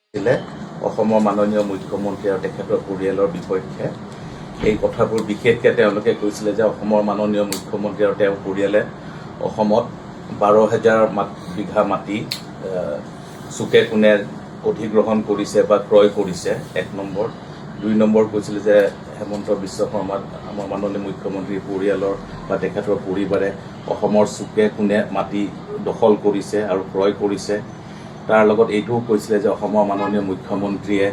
অসমৰ মাননীয় মুখ্যমন্ত্ৰী আৰু তেখেতৰ পৰিয়ালৰ বিপক্ষে এই কথাবোৰ বিশেষকৈ তেওঁলোকে কৈছিলে যে অসমৰ মাননীয় মুখ্যমন্ত্ৰী আৰু তেওঁৰ পৰিয়ালে অসমত 12,000 বিঘা মাটি চুকে কোণে অধিগ্ৰহণ কৰিছে বা ক্ৰয় কৰিছে, 1 নম্বৰ। 2 নম্বৰ কৈছিলে যে হেমন্ত বিশ্ব শৰ্মা আমাৰ মাননীয় মুখ্যমন্ত্ৰীৰ পৰিয়ালৰ বা তেখেতৰ পৰিবাৰে অসমৰ চুকে কোণে মাটি দখল কৰিছে আৰু ক্ৰয় কৰিছে। তাৰ লগত এইটোও কৈছিলে যে অসমৰ মাননীয় মুখ্যমন্ত্ৰীয়ে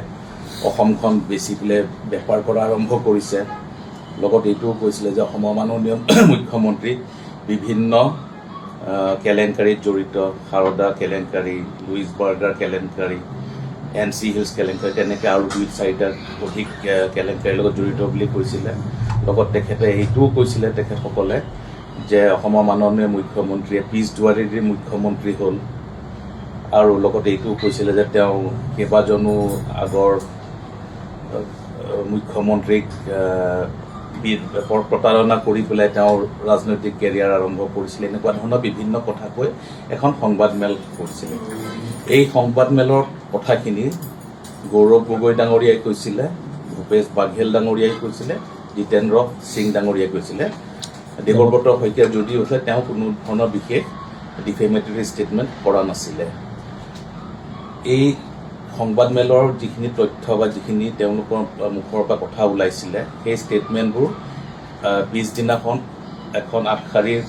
অসমখন বেচি পেলাই বেপাৰ কৰা আৰম্ভ কৰিছে। লগত এইটোও কৈছিলে যে অসমৰ মাননীয় মুখ্যমন্ত্ৰী বিভিন্ন কেলেংকাৰীত জড়িত, সাৰদা কেলেংকাৰী, লুইচ বাৰ্গাৰ কেলেংকাৰী, NC হিলছ কেলেংকাৰী, তেনেকৈ আৰু 2-4টা অধিক কেলেংকাৰীৰ লগত জড়িত বুলি কৈছিলে। লগত তেখেতে এইটোও কৈছিলে তেখেতসকলে যে অসমৰ মাননীয় মুখ্যমন্ত্ৰীয়ে পিছ দুৱাৰীৰ মুখ্যমন্ত্ৰী হ'ল, আৰু লগতে এইটোও কৈছিলে যে তেওঁ কেইবাজনো আগৰ মুখ্যমন্ত্ৰীক প্ৰতাৰণা কৰি পেলাই তেওঁৰ ৰাজনৈতিক কেৰিয়াৰ আৰম্ভ কৰিছিলে। এনেকুৱা ধৰণৰ বিভিন্ন কথা কৈ এখন সংবাদমেল কৰিছিলে। এই সংবাদমেলৰ কথাখিনি গৌৰৱ গগৈ ডাঙৰীয়াই কৈছিলে, ভূপেশ বাঘেল ডাঙৰীয়াই কৈছিলে, জিতেন্দ্ৰ সিং ডাঙৰীয়াই কৈছিলে। দেৱব্ৰত শইকীয়া যদিও আছে, তেওঁ কোনো ধৰণৰ বিশেষ ডিফেমেটৰী ষ্টেটমেণ্ট কৰা নাছিলে। এই সংবাদমেলৰ যিখিনি তথ্য বা যিখিনি তেওঁলোকৰ মুখৰ পৰা কথা ওলাইছিলে, সেই ষ্টেটমেণ্টবোৰ পিছদিনাখন এখন 8 শাৰীৰ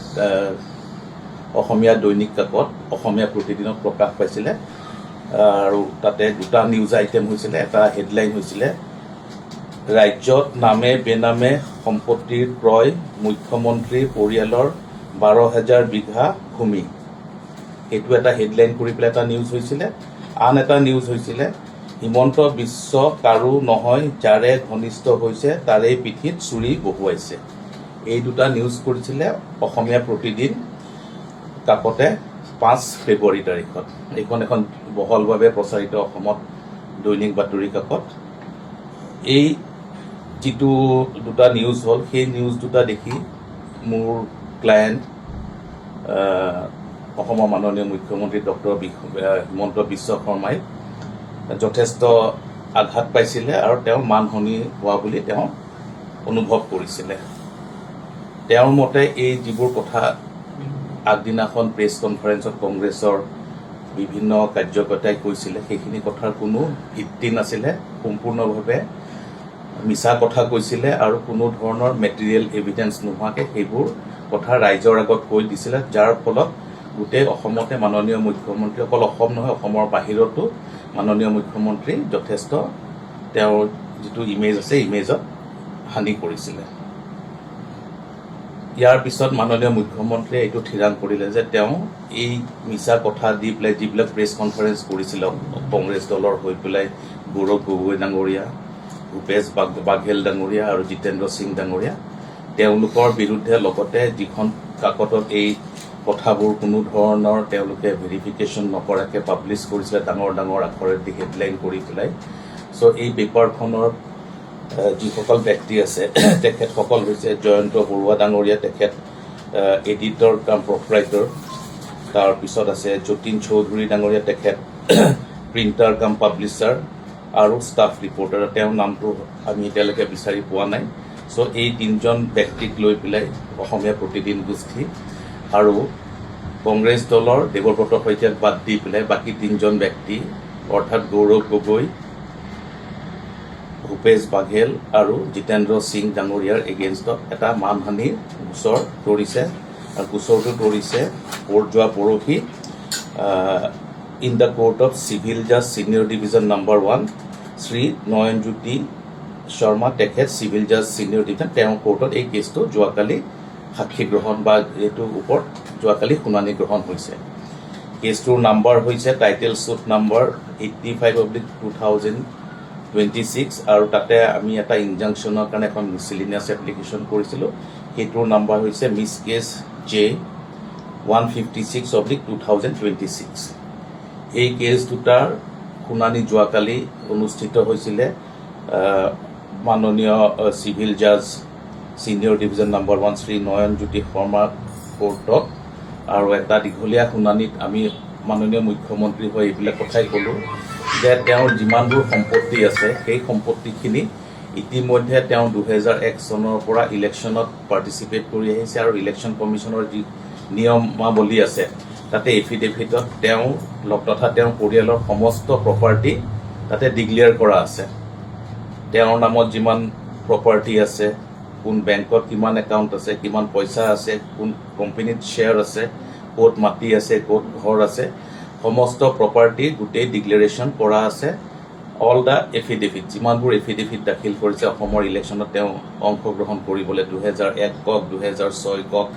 অসমীয়া দৈনিক কাকত অসমীয়া প্ৰতিদিনত প্ৰকাশ পাইছিলে। আৰু তাতে 2টা নিউজ আইটেম হৈছিলে। এটা হেডলাইন হৈছিলে, ৰাজ্যত নামে বেনামে সম্পত্তিৰ ক্ৰয়, মুখ্যমন্ত্ৰীৰ পৰিয়ালৰ 12,000 বিঘা ভূমি। সেইটো এটা হেডলাইন কৰি পেলাই এটা নিউজ হৈছিলে। আন এটা নিউজ হৈছিলে, হিমন্ত বিশ্ব কাৰো নহয়, যাৰে ঘনিষ্ঠ হৈছে তাৰেই পিঠিত চুৰি বহুৱাইছে। এই 2টা নিউজ কৰিছিলে অসমীয়া প্ৰতিদিন কাকতে 5 ফেব্ৰুৱাৰী তাৰিখত। এইখন এখন বহলভাৱে প্ৰচাৰিত অসমত দৈনিক বাতৰি কাকত। এই যিটো 2টা নিউজ হ'ল, সেই নিউজ 2টা দেখি মোৰ ক্লায়েণ্ট অসমৰ মাননীয় মুখ্যমন্ত্ৰী ডক্টৰ হিমন্ত বিশ্ব শৰ্মাই যথেষ্ট আঘাত পাইছিলে আৰু তেওঁ মানহানি হোৱা বুলি তেওঁ অনুভৱ কৰিছিলে। তেওঁৰ মতে এই যিবোৰ কথা আগদিনাখন প্ৰেছ কনফাৰেন্সত কংগ্ৰেছৰ বিভিন্ন কাৰ্যকৰ্তাই কৈছিলে, সেইখিনি কথাৰ কোনো ভিত্তি নাছিলে, সম্পূৰ্ণভাৱে মিছা কথা কৈছিলে আৰু কোনো ধৰণৰ মেটেৰিয়েল এভিডেন্স নোহোৱাকৈ সেইবোৰ কথা ৰাইজৰ আগত কৈ দিছিলে, যাৰ ফলত গোটেই অসমতে মাননীয় মুখ্যমন্ত্ৰী, অকল অসম নহয় অসমৰ বাহিৰতো মাননীয় মুখ্যমন্ত্ৰী যথেষ্ট তেওঁৰ যিটো ইমেজ আছে, ইমেজত হানি কৰিছিলে। ইয়াৰ পিছত মাননীয় মুখ্যমন্ত্ৰীয়ে এইটো থিৰাং কৰিলে যে তেওঁ এই মিছা কথা দি পেলাই যিবিলাক প্ৰেছ কনফাৰেন্স কৰিছিলে কংগ্ৰেছ দলৰ হৈ পেলাই গৌৰৱ গগৈ ডাঙৰীয়া, ভূপেশ বাঘেল ডাঙৰীয়া আৰু জিতেন্দ্ৰ সিং ডাঙৰীয়া, তেওঁলোকৰ বিৰুদ্ধে লগতে যিখন কাকতত এই কথাবোৰ কোনো ধৰণৰ তেওঁলোকে ভেৰিফিকেশ্যন নকৰাকৈ পাব্লিছ কৰিছিলে ডাঙৰ ডাঙৰ আখৰেদি হেডলাইন কৰি পেলাই। চ' এই পেপাৰখনৰ যিসকল ব্যক্তি আছে তেখেতসকল হৈছে জয়ন্ত বৰুৱা ডাঙৰীয়া, তেখেত এডিটৰ কাম প্ৰপ্ৰাইটৰ। তাৰপিছত আছে যতীন চৌধুৰী ডাঙৰীয়া, তেখেত প্ৰিণ্টাৰ কাম পাব্লিছাৰ আৰু ষ্টাফ ৰিপৰ্টাৰ। তেওঁৰ নামটো আমি এতিয়ালৈকে বিচাৰি পোৱা নাই। চ' এই 3জন ব্যক্তিক লৈ পেলাই অসমীয়া প্ৰতিদিন গোষ্ঠী আৰু কংগ্ৰেছ দলৰ দেৱব্ৰত শইকীয়াক বাদ দি পেলাই বাকী 3জন ব্যক্তি অৰ্থাৎ গৌৰৱ গগৈ, ভূপেশ বাঘেল আৰু জিতেন্দ্ৰ সিং ডাঙৰীয়াৰ এগেইনষ্টত এটা মানহানিৰ গোচৰ তৰিছে। আৰু গোচৰটো তৰিছে যোৱা পৰহি in the court of civil জাজ senior division number 1 Shri Nayanjyoti Sharma, তেখেত চিভিল জাজ ছিনিয়ৰ ডিভিজন। তেওঁৰ কোৰ্টত এই কেছটো যোৱাকালি সাক্ষী গ্ৰহণ বা এইটোৰ ওপৰত যোৱাকালি শুনানি গ্ৰহণ হৈছে। কেছটোৰ নাম্বাৰ হৈছে টাইটেল চুট নাম্বাৰ 85/2026 আৰু তাতে আমি এটা ইনজাংচনৰ কাৰণে এখন মিছলিনিয়াছ এপ্লিকেশ্যন কৰিছিলোঁ। সেইটোৰ নাম্বাৰ হৈছে মিছ কেছ J156/2026। এই কেছ 2টাৰ শুনানি যোৱাকালি অনুষ্ঠিত হৈছিলে মাননীয় চিভিল জাজ senior division number 1 Shri Nayanjyoti Sharma কোৰ্টত। আৰু এটা দীঘলীয়া শুনানিত আমি মাননীয় মুখ্যমন্ত্ৰী হৈ এইবিলাক কথাই ক'লোঁ যে তেওঁৰ যিমানবোৰ সম্পত্তি আছে সেই সম্পত্তিখিনি ইতিমধ্যে তেওঁ 2001 চনৰ পৰা ইলেকশ্যনত পাৰ্টিচিপেট কৰি আহিছে আৰু ইলেকশ্যন কমিশ্যনৰ যি নিয়মাৱলী আছে তাতে এফিডেভিটত তেওঁ তথা তেওঁৰ পৰিয়ালৰ সমস্ত প্ৰপাৰ্টি তাতে ডিক্লেয়াৰ কৰা আছে। তেওঁৰ নামত যিমান প্ৰপাৰ্টি আছে, কোন বেংকত কিমান একাউণ্ট আছে, কিমান পইচা আছে, কোন কোম্পানীত শ্বেয়াৰ আছে, ক'ত মাটি আছে, ক'ত ঘৰ আছে, সমস্ত প্ৰপাৰ্টি গোটেই ডিক্লেৰেশ্যন কৰা আছে। অল দ্য এফিডেভিট, যিমানবোৰ এফিডেভিট দাখিল কৰিছে অসমৰ ইলেকশ্যনত তেওঁ অংশগ্ৰহণ কৰিবলৈ 2001 কওক, 2006 কওক,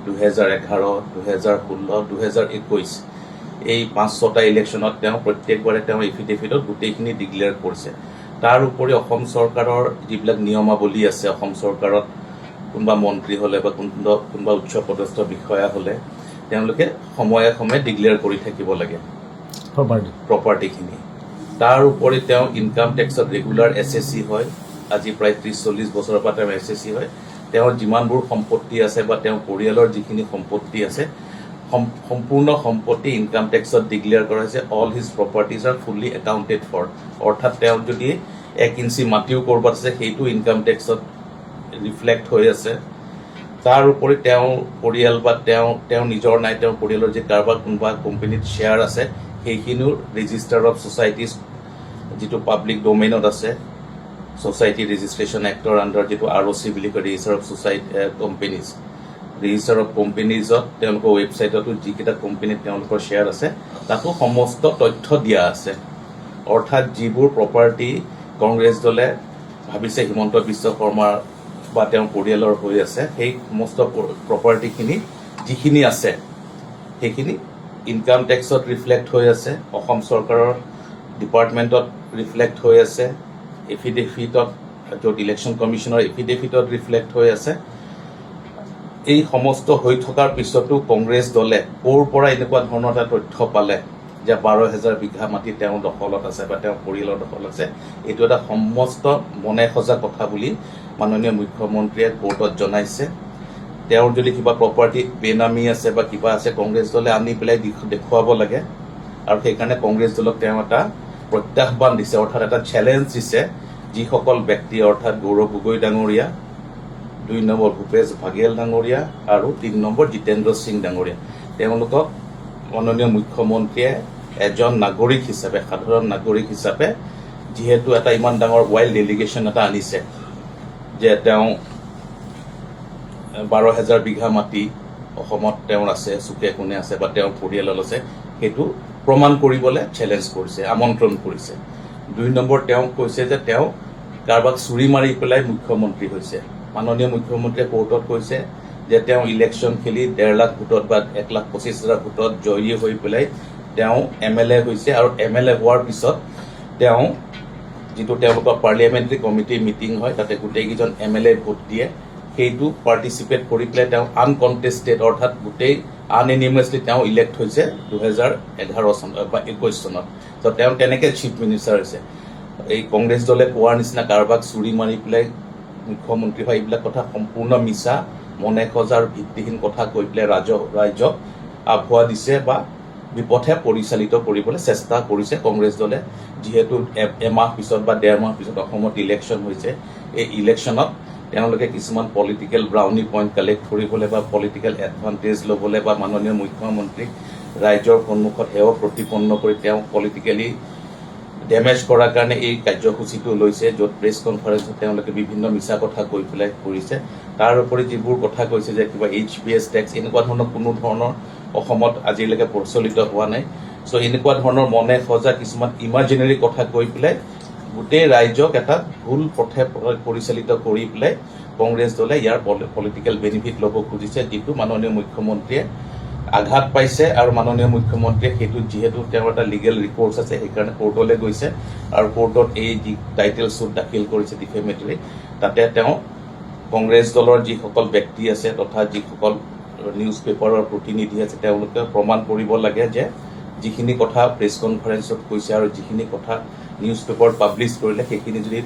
2011, 2016, 2021 এই 5-6টা ইলেকশ্যনত তেওঁ প্ৰত্যেকবাৰে তেওঁ এফিডেভিটত গোটেইখিনি ডিক্লেয়াৰ কৰিছে। তাৰ উপৰি অসম চৰকাৰৰ যিবিলাক নিয়মাৱলী আছে, অসম চৰকাৰত কোনোবা মন্ত্ৰী হ'লে বা কোনোবা উচ্চ পদস্থ বিষয়া হ'লে তেওঁলোকে সময়ে সময়ে ডিক্লেয়াৰ কৰি থাকিব লাগে প্ৰপাৰ্টিখিনি। তাৰ উপৰি তেওঁ ইনকাম টেক্সত ৰেগুলাৰ SSC হয়। আজি প্ৰায় 30-40 বছৰৰ পৰা তেওঁ SSC হয়। তেওঁৰ যিমানবোৰ সম্পত্তি আছে বা তেওঁৰ পৰিয়ালৰ যিখিনি সম্পত্তি আছে সম্পূৰ্ণ সম্পত্তি ইনকাম টেক্সত ডিক্লেয়াৰ কৰা হৈছে। All his properties are fully accounted for. অৰ্থাৎ তেওঁ যদি 1 ইঞ্চি মাটিও ক'ৰবাত আছে সেইটো ইনকাম টেক্সত ৰিফ্লেক্ট হৈ আছে। তাৰ উপৰি তেওঁৰ পৰিয়াল বা তেওঁ নিজৰ নাই, তেওঁৰ পৰিয়ালৰ যে কাৰোবাৰ কোনোবা কোম্পানীত শ্বেয়াৰ আছে সেইখিনিও ৰেজিষ্টাৰ অফ ছ'চাইটিজ যিটো পাব্লিক ডোমেইনত আছে, ছ'চাইটি ৰেজিষ্ট্ৰেশ্যন এক্টৰ আণ্ডাৰ যিটো ROC বুলি কয়, ৰেজিষ্টাৰ অফ কোম্পেনীজ, ৰেজিষ্টাৰ অফ কোম্পেনীজত তেওঁলোকৰ ৱেবছাইটতো যিকেইটা কোম্পেনীত তেওঁলোকৰ শ্বেয়াৰ আছে তাতো সমস্ত তথ্য দিয়া আছে। অৰ্থাৎ যিবোৰ প্ৰপাৰ্টি কংগ্ৰেছ দলে ভাবিছে হিমন্ত বিশ্ব শৰ্মাৰ বা তেওঁৰ পৰিয়ালৰ হৈ আছে, সেই সমস্ত প্ৰপাৰ্টিখিনি যিখিনি আছে সেইখিনি ইনকাম টেক্সত ৰিফ্লেক্ট হৈ আছে, অসম চৰকাৰৰ ডিপাৰ্টমেণ্টত ৰিফ্লেক্ট হৈ আছে, এফিডেভিটত য'ত ইলেকশ্যন কমিশ্যনৰ এফিডেভিটত ৰিফ্লেক্ট হৈ আছে। এই সমস্ত হৈ থকাৰ পিছতো কংগ্ৰেছ দলে ক'ৰ পৰা এনেকুৱা ধৰণৰ এটা তথ্য পালে যে 12,000 বিঘা মাটি তেওঁৰ দখলত আছে বা তেওঁৰ পৰিয়ালৰ দখলত আছে, এইটো এটা সমস্ত মনে সজা কথা বুলি মাননীয় মুখ্যমন্ত্ৰীয়ে কোৰ্টত জনাইছে। তেওঁৰ যদি কিবা প্ৰপাৰ্টি বেনামী আছে বা কিবা আছে কংগ্ৰেছ দলে আনি পেলাই দেখুৱাব লাগে। আৰু সেইকাৰণে কংগ্ৰেছ দলক তেওঁ এটা প্ৰত্যাহ্বান দিছে, অৰ্থাৎ এটা চেলেঞ্জ দিছে। যিসকল ব্যক্তি অৰ্থাৎ গৌৰৱ গগৈ ডাঙৰীয়া, 2 নম্বৰ ভূপেশ বাঘেল ডাঙৰীয়া আৰু 3 নম্বৰ জিতেন্দ্ৰ সিং ডাঙৰীয়া, তেওঁলোকক মাননীয় মুখ্যমন্ত্ৰীয়ে এজন নাগৰিক হিচাপে, সাধাৰণ নাগৰিক হিচাপে যিহেতু এটা ইমান ডাঙৰ ৱাইল্ড ডেলিগেশ্যন এটা আনিছে যে তেওঁ 12,000 বিঘা মাটি অসমত তেওঁৰ আছে, চুকে কোণে আছে বা তেওঁৰ পৰিয়ালত আছে, সেইটো প্ৰমাণ কৰিবলৈ চেলেঞ্জ কৰিছে, আমন্ত্ৰণ কৰিছে। 2 নম্বৰ তেওঁ কৈছে যে তেওঁ কাৰোবাক চুৰি মাৰি পেলাই মুখ্যমন্ত্ৰী হৈছে। মাননীয় মুখ্যমন্ত্ৰীয়ে কোৰ্টত কৈছে যে তেওঁ ইলেকশ্যন খেলি 1.5 লাখ ভোটত বা 1,25,000 ভোটত জয়ী হৈ পেলাই তেওঁ MLA হৈছে। আৰু MLA হোৱাৰ পিছত তেওঁ যিটো তেওঁলোকৰ পাৰ্লিয়ামেণ্টাৰী কমিটিৰ মিটিং হয় তাতে গোটেইকেইজন MLA ভোট দিয়ে, সেইটো পাৰ্টিচিপেট কৰি পেলাই তেওঁ আনকণ্টেষ্টেড অৰ্থাৎ গোটেই আনএনিমাছলি তেওঁ ইলেক্ট হৈছে 2011 চনত বা 21 চনত। তো তেওঁ তেনেকৈ চিফ মিনিষ্টাৰ হৈছে। এই কংগ্ৰেছ দলে কোৱাৰ নিচিনা কাৰোবাক চুৰি মাৰি পেলাই মুখ্যমন্ত্ৰী হয়, এইবিলাক কথা সম্পূৰ্ণ মিছা, মনে সজা আৰু ভিত্তিহীন কথা কৈ পেলাই ৰাইজক আভুৱা দিছে বা বিপথে পৰিচালিত কৰিবলৈ চেষ্টা কৰিছে কংগ্ৰেছ দলে। যিহেতু এমাহ পিছত বা 1.5 মাহ পিছত অসমত ইলেকশ্যন হৈছে, এই ইলেকশ্যনত তেওঁলোকে কিছুমান পলিটিকেল ব্ৰাউনি পইণ্ট কালেক্ট কৰিবলৈ বা পলিটিকেল এডভান্টেজ ল'বলৈ বা মাননীয় মুখ্যমন্ত্ৰীক ৰাইজৰ সন্মুখত সেৱা প্ৰতিপন্ন কৰি তেওঁক পলিটিকেলি ডেমেজ কৰাৰ কাৰণে এই কাৰ্যসূচীটো লৈছে, য'ত প্ৰেছ কনফাৰেন্সত তেওঁলোকে বিভিন্ন মিছা কথা কৈ পেলাই কৰিছে। তাৰ উপৰি যিবোৰ কথা কৈছে যে কিবা HPS টেক্স, এনেকুৱা ধৰণৰ কোনো ধৰণৰ অসমত আজিলৈকে প্ৰচলিত হোৱা নাই। চ' এনেকুৱা ধৰণৰ মনে সজা কিছুমান ইমাজিনেৰী কথা কৈ পেলাই গোটেই ৰাইজক এটা ভুল পথে পৰিচালিত কৰি পেলাই কংগ্ৰেছ দলে ইয়াৰ পলিটিকেল বেনিফিট ল'ব খুজিছে, যিটো মাননীয় মুখ্যমন্ত্ৰীয়ে আঘাত পাইছে। আৰু মাননীয় মুখ্যমন্ত্ৰীয়ে সেইটো যিহেতু তেওঁৰ এটা লিগেল ৰিক'ৰ্ছ আছে সেইকাৰণে কোৰ্টলৈ গৈছে আৰু কোৰ্টত এই যি টাইটেল চুট দাখিল কৰিছে ডিফেমেটৰী, তাতে তেওঁ কংগ্ৰেছ দলৰ যিসকল ব্যক্তি আছে তথা যিসকল নিউজ পেপাৰৰ প্ৰতিনিধি আছে তেওঁলোকে প্ৰমাণ কৰিব লাগে যে যিখিনি কথা প্ৰেছ কনফাৰেন্সত কৈছে আৰু যিখিনি কথা নিউজ পেপাৰত পাব্লিছ কৰিলে সেইখিনি যদি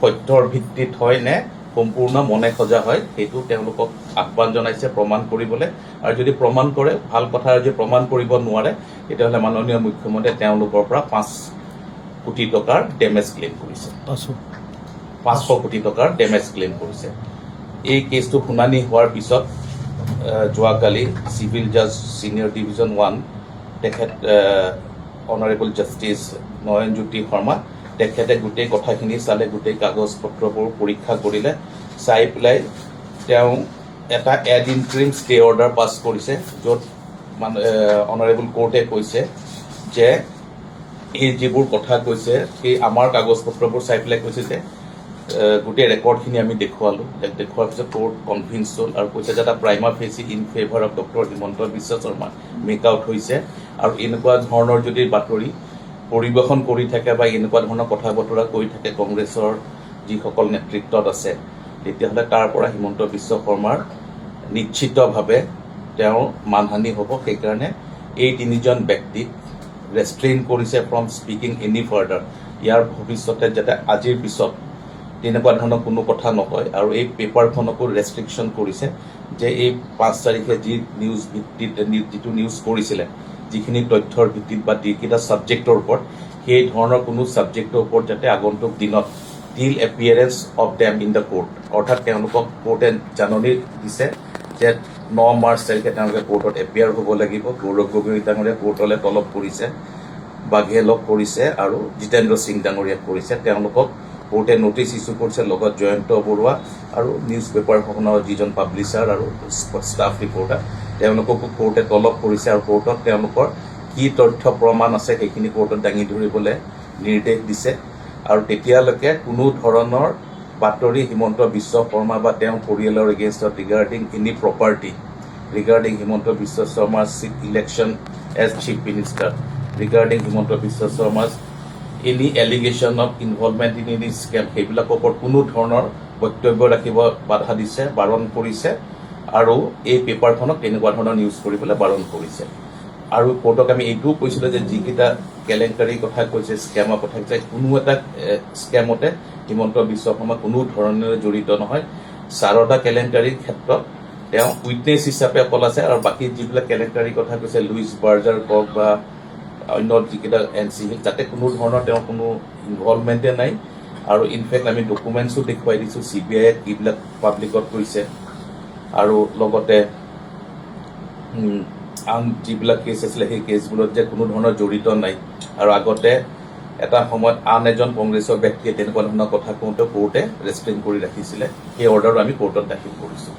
সত্যৰ ভিত্তিত হয় নে সম্পূৰ্ণ মনে সজা হয়, সেইটো তেওঁলোকক আহ্বান জনাইছে প্ৰমাণ কৰিবলৈ। আৰু যদি প্ৰমাণ কৰে ভাল কথা, আৰু যদি প্ৰমাণ কৰিব নোৱাৰে তেতিয়াহ'লে মাননীয় মুখ্যমন্ত্ৰীয়ে তেওঁলোকৰ পৰা 5 কোটি টকাৰ ডেমেজ ক্লেইম কৰিছে। 500 কোটি টকাৰ ডেমেজ ক্লেইম কৰিছে। এই কেছটো শুনানি হোৱাৰ পিছত যোৱাকালি চিভিল জাজ ছিনিয়ৰ ডিভিজন 1 তেখেত অনাৰেবল জাষ্টিছ নয়নজ্যোতি শৰ্মা তেখেতে গোটেই কথাখিনি চালে, গোটেই কাগজ পত্ৰবোৰ পৰীক্ষা কৰিলে, চাই পেলাই তেওঁ এটা এড ইণ্টাৰিম ষ্টে অৰ্ডাৰ পাছ কৰিছে, য'ত অনাৰেবল কোৰ্টে কৈছে যে এই যিবোৰ কথা কৈছে সেই আমাৰ কাগজ পত্ৰবোৰ চাই পেলাই কৈছে যে গোটেই ৰেকৰ্ডখিনি আমি দেখুৱালোঁ। দেখুওৱাৰ পিছত কোৰ্ট কনভিন্স হ'ল আৰু কৈছে যে এটা prima facie in favour of doctor Himanta Biswa Sharma make out হৈছে। আৰু এনেকুৱা ধৰণৰ যদি বাতৰি পৰিৱেশন কৰি থাকে বা এনেকুৱা ধৰণৰ কথা বতৰা কৈ থাকে কংগ্ৰেছৰ যিসকল নেতৃত্বত আছে, তেতিয়াহ'লে তাৰ পৰা হিমন্ত বিশ্ব শৰ্মাৰ নিশ্চিতভাৱে তেওঁৰ মানহানি হ'ব। সেইকাৰণে এই তিনিজন ব্যক্তিক ৰেষ্ট্ৰেইন কৰিছে ফ্ৰম স্পিকিং এনি ফাৰ্ডাৰ। ইয়াৰ ভৱিষ্যতে যাতে আজিৰ পিছত তেনেকুৱা ধৰণৰ কোনো কথা নকয়। আৰু এই পেপাৰখনকো ৰেষ্ট্ৰিকশ্যন কৰিছে যে এই 5 তাৰিখে যি নিউজ ভিত্তিত যিটো নিউজ কৰিছিলে, যিখিনি তথ্যৰ ভিত্তিত বা যিকেইটা ছাবজেক্টৰ ওপৰত, সেই ধৰণৰ কোনো ছাবজেক্টৰ ওপৰত যাতে আগন্তুক দিনত টিল appearance of them in the court, অৰ্থাৎ তেওঁলোকক কোৰ্টে জাননী দিছে যে 9 মাৰ্চ তাৰিখে তেওঁলোকে কোৰ্টত এপিয়াৰ হ'ব লাগিব। গৌৰৱ গগৈ ডাঙৰীয়া কোৰ্টলৈ তলব কৰিছে, বাঘেলক কৰিছে আৰু জিতেন্দ্ৰ সিং ডাঙৰীয়াক কৰিছে। তেওঁলোকক কোৰ্টে নটিচ ইছ্যু কৰিছে, লগত জয়ন্ত বৰুৱা আৰু নিউজ পেপাৰখনৰ যিজন পাব্লিছাৰ আৰু ষ্টাফ ৰিপৰ্টাৰ, তেওঁলোককো কোৰ্টে তলব কৰিছে আৰু কোৰ্টত তেওঁলোকৰ কি তথ্য প্ৰমাণ আছে সেইখিনি কোৰ্টত দাঙি ধৰিবলৈ নিৰ্দেশ দিছে। আৰু তেতিয়ালৈকে কোনো ধৰণৰ বাতৰি হিমন্ত বিশ্ব শৰ্মা বা তেওঁৰ পৰিয়ালৰ এগেইনষ্টত regarding any property, regarding Himanta Biswa শৰ্মাৰ election as chief minister, regarding Himanta Biswa শৰ্মাৰ any allegation of involvement in any scam, সেইবিলাকৰ ওপৰত কোনো ধৰণৰ বক্তব্য ৰাখিব বাধা দিছে, বাৰণ কৰিছে। আৰু এই পেপাৰখনক তেনেকুৱা ধৰণৰ নিউজ কৰিবলৈ বাৰণ কৰিছে। আৰু কোৰ্টক আমি এইটোও কৈছিলোঁ যে যিকেইটা কেলেংকাৰীৰ কথা কৈছে, স্কেমৰ কথা কৈছে, কোনো এটা স্কেমতে হিমন্ত বিশ্ব শৰ্মা কোনো ধৰণেৰে জড়িত নহয়। সাৰদা কেলেংকাৰীৰ ক্ষেত্ৰত তেওঁ উইটনেছ হিচাপে অকল আছে, আৰু বাকী যিবিলাক কেলেংকাৰীৰ কথা কৈছে, লুইচ বাৰ্জাৰ কওক বা অন্য যিকেইটা NC, তাতে কোনো ধৰণৰ তেওঁৰ কোনো ইনভলভমেণ্টে নাই। আৰু ইনফেক্ট আমি ডকুমেণ্টছো দেখুৱাই দিছোঁ, CBI এইবিলাক পাব্লিকত কৈছে। আৰু লগতে আন যিবিলাক কেছ আছিলে সেই কেছবোৰত যে কোনো ধৰণৰ জড়িত নাই। আৰু আগতে এটা সময়ত আন এজন কংগ্ৰেছৰ ব্যক্তিয়ে তেনেকুৱা ধৰণৰ কথা কওঁতে কোৰ্টে ৰেষ্ট্ৰেইন কৰি ৰাখিছিলে। সেই অৰ্ডাৰো আমি কোৰ্টত দাখিল কৰিছোঁ।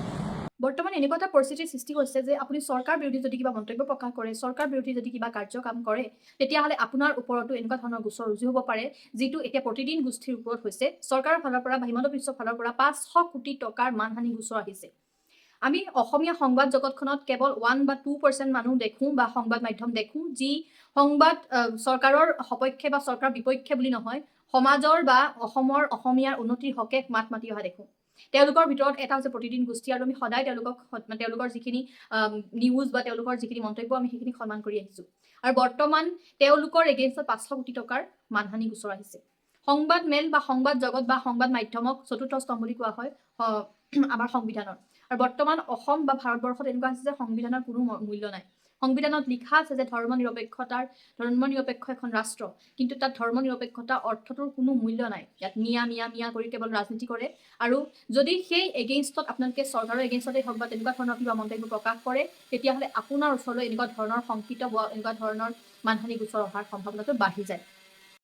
বৰ্তমান এনেকুৱা এটা পৰিস্থিতিৰ সৃষ্টি হৈছে যে আপুনি চৰকাৰ বিৰোধী যদি কিবা মন্তব্য প্ৰকাশ কৰে, চৰকাৰ বিৰোধী যদি কিবা কাৰ্যকাম কৰে, তেতিয়াহ'লে আপোনাৰ ওপৰতো এনেকুৱা ধৰণৰ গোচৰ ৰুজু হ'ব পাৰে, যিটো এতিয়া প্ৰতিদিন গোষ্ঠীৰ ওপৰত হৈছে। চৰকাৰৰ ফালৰ পৰা বা হিমন্ত বিশ্বৰ ফালৰ পৰা 500 কোটি টকাৰ মানহানি গোচৰ আহিছে। আমি অসমীয়া সংবাদ জগতখনত কেৱল 1 বা 2% মানুহ দেখোঁ বা সংবাদ মাধ্যম দেখোঁ, যি সংবাদ চৰকাৰৰ সপক্ষে বা চৰকাৰ বিপক্ষে বুলি নহয়, সমাজৰ বা অসমৰ অসমীয়াৰ উন্নতিৰ হকে মাত মাতি অহা দেখোঁ। তেওঁলোকৰ ভিতৰত এটা হৈছে প্ৰতিদিন গোষ্ঠী, আৰু আমি সদায় তেওঁলোকৰ যিখিনি নিউজ বা তেওঁলোকৰ যিখিনি মন্তব্য আমি সেইখিনি সন্মান কৰি আহিছোঁ। আৰু বৰ্তমান তেওঁলোকৰ এগেইনষ্টত 500 কোটি টকাৰ মানহানি গোচৰ আহিছে। সংবাদ মেল বা সংবাদ জগত বা সংবাদ মাধ্যমক চতুৰ্থ স্তম্ভ বুলি কোৱা হয় আমাৰ সংবিধানৰ। আৰু বৰ্তমান অসম বা ভাৰতবৰ্ষত এনেকুৱা হৈছে যে সংবিধানৰ কোনো মূল্য নাই। সংবিধানত লিখা আছে যে ধৰ্ম নিৰপেক্ষ এখন ৰাষ্ট্ৰ, কিন্তু তাত ধৰ্ম নিৰপেক্ষতা অৰ্থটোৰ কোনো মূল্য নাই। ইয়াত মিয়া কৰি কেৱল ৰাজনীতি কৰে। আৰু যদি সেই এগেইনষ্টত আপোনালোকে চৰকাৰৰ এগেইনষ্টতে হওক বা তেনেকুৱা ধৰণৰ কিবা মন্তব্য প্ৰকাশ কৰে, তেতিয়াহ'লে আপোনাৰ ওচৰলৈ এনেকুৱা ধৰণৰ শংকিত হোৱা, এনেকুৱা ধৰণৰ মানহানি গোচৰ অহাৰ সম্ভাৱনাটো বাঢ়ি যায়।